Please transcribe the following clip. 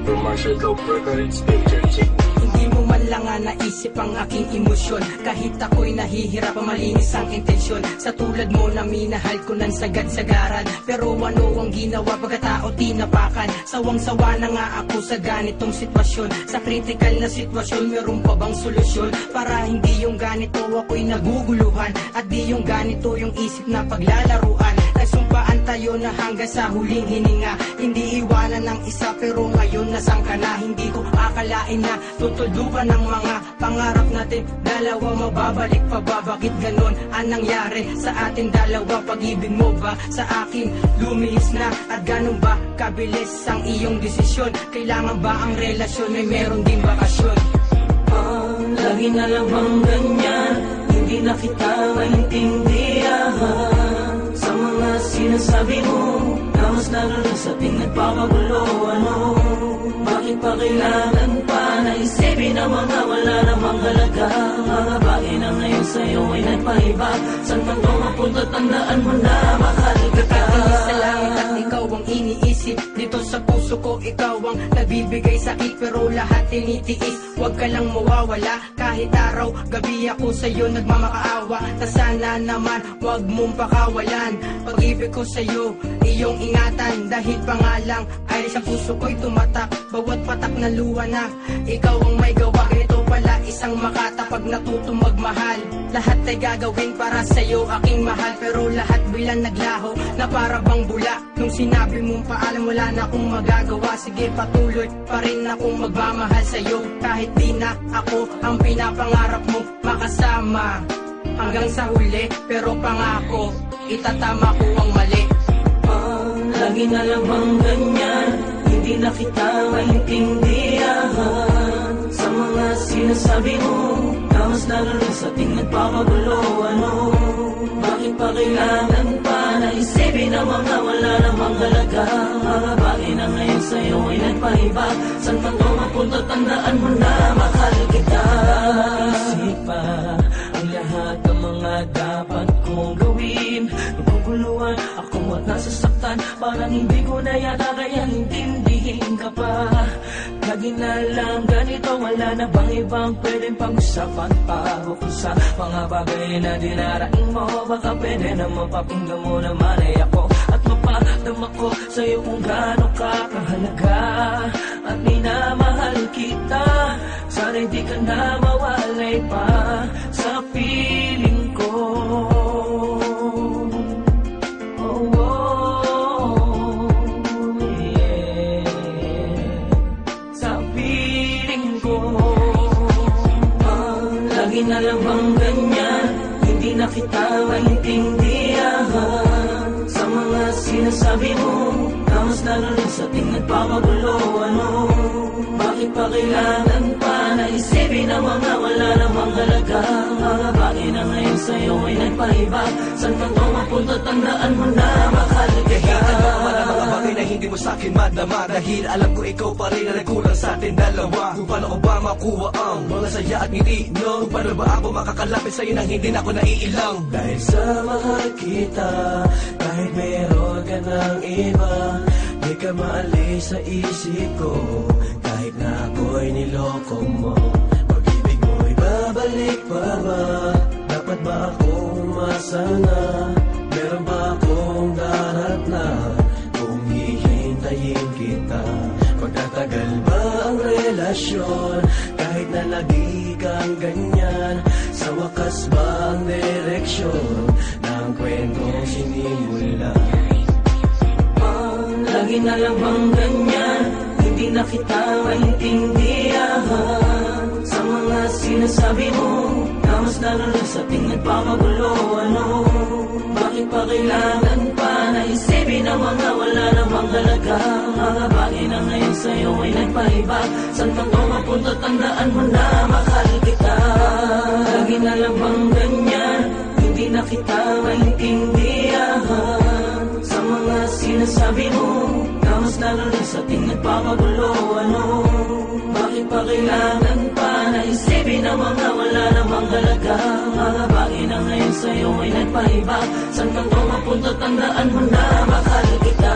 From Marshall Dope Records, Entertainment. Hindi mo man lang nga naisip ang aking emosyon. Kahit ako'y nahihirap, malinis ang intensyon. Sa tulad mo na minahal ko ng sagad-sagaran. Pero ano ang ginawa pagkatao tinapakan? Sawang-sawa na nga ako sa ganitong sitwasyon. Sa critical na sitwasyon, meron pa bang solusyon? Para hindi yung ganito ako'y naguguluhan. At di yung ganito yung isip na paglalaruan. Nagsumpaan tayo na hanggang sa huling hininga. Hindi iwanan ng isa pero ngayon nasang ka na. Hindi ko akalain na tutulukan ng mga pangarap natin dalawa. Mababalik pa ba? Bakit ganon ang nangyari sa atin dalawa? Pag-ibig mo ba sa akin lumihis na? At ganon ba kabilis ang iyong desisyon? Kailangan ba ang relasyon ay meron din bakasyon? Lagi na lang bang ganyan? Hindi na kita maintindihan sa mga sinasabi mo na mas lalo na sa ating nagpapagulo. Ano? Bakit pa kailangan pa na isipin na mga wala namang halaga? Mga bagay na ngayon sa'yo ay nagpaiba. Saan man ko mapunta, tandaan mo na mahal kita. Katilis sa langit at ikaw ang iniisip. Dito sa puso ko ikaw ang nagbibigay sakit. Pero lahat tinitiis, huwag ka lang mawawala. Kahit araw, gabi ako sa'yo nagmamakaawa. Na sana naman, huwag mong pakawalan. Pag-ibig ko sa'yo, iyong ingatan. Dahil pangalang ay sa puso ko'y tumatak. Bawat patak na luha na ikaw ang may gawa. Ito pala isang makatapag natutong magmahal. Lahat ay gagawin para sa'yo aking mahal. Pero lahat bilang naglaho na para bang bula. Nung sinabi mong paalam, wala na akong magagawa. Sige, patuloy pa rin akong magmamahal sa'yo. Kahit di na ako ang pinapangarap mo makasama hanggang sa huli. Pero pangako, itatama ko ang mali. Lagi na lang bang ganyan? Hindi na kita maintindihan sa mga sinasabi mo na mas lalo na sa ating nagpapagulo. Ano? Bakit pa kailangan pa na isipin na mga wala namang halaga? Mga bagay na ngayon sa'yo ay nagpaiba. Saan man ko mapunta, tandaan mo na mahal kita. Isip pa ang lahat ng mga dapat kong gawin. Naguguluhan ako at nasasaktan. Parang hindi ko na yata kaya intindihin ka pa. Lagi na lang ganito, wala na bang ibang pwedeng pag-usapan pa? O kung sa mga bagay na dinaraing mo, baka pwede na mapapinggan mo naman ay ako. At mapadama ko sa'yo kung gaano ka kahalaga. At minamahal kita, sana hindi ka na mawalay pa sa piling ko. Lagi na lang bang ganyan? Hindi na kita maintindihan sa mga sinasabi mo na mas lalo na sa ating nagpapagulo. Ano? Bakit pa kailangan pa na isipin na mga wala namang halaga? Mga bagay na ngayon sa'yo ay nagpaiba. Saan man ko mapunta, tandaan mo na mahal kita. Kahit ang mga bagay na hindi mo sa'kin madama, dahil alam ko ikaw pa rin na nagkulang sa atin dalawa. Kung paano ko ba makuha ang mga saya at ngiti, no? Kung paano ba ako makakalapit sa'yo nang hindi na ako naiilang? Dahil sa mahal kita, kahit meron ka ng iba, di ka maalis sa isip ko. Kahit na ako'y niloko mo, pag-ibig mo'y babalik pa ba? Dapat ba akong umasa na? Meron ba akong darat na kung hihintayin kita? Magtatagal ba ang relasyon kahit na lagi kang ganyan? Sa wakas ba ang direksyon ng kwentong sinimula? Lagi na lang bang ganyan? Hindi na kita maintindihan sa mga sinasabi mo na mas lalo na sa ating nagpapagulo. Ano? Bakit pa kailangan pa na isipin na mga wala namang halaga? Mga bagay na ngayon sa'yo ay nagpaiba. Saan man ko mapunta, tandaan mo na mahal kita. Lagi na lang bang ganyan? Hindi na kita maintindihan sa mga sinasabi mo na mas lalo na sa ating nagpapagulo. Ano? Bakit pa kailangan pa na isipin na mga wala namang halaga? Mga bagay na ngayon sa'yo ay nagpaiba. Saan man ko mapunta, tandaan mo na mahal kita.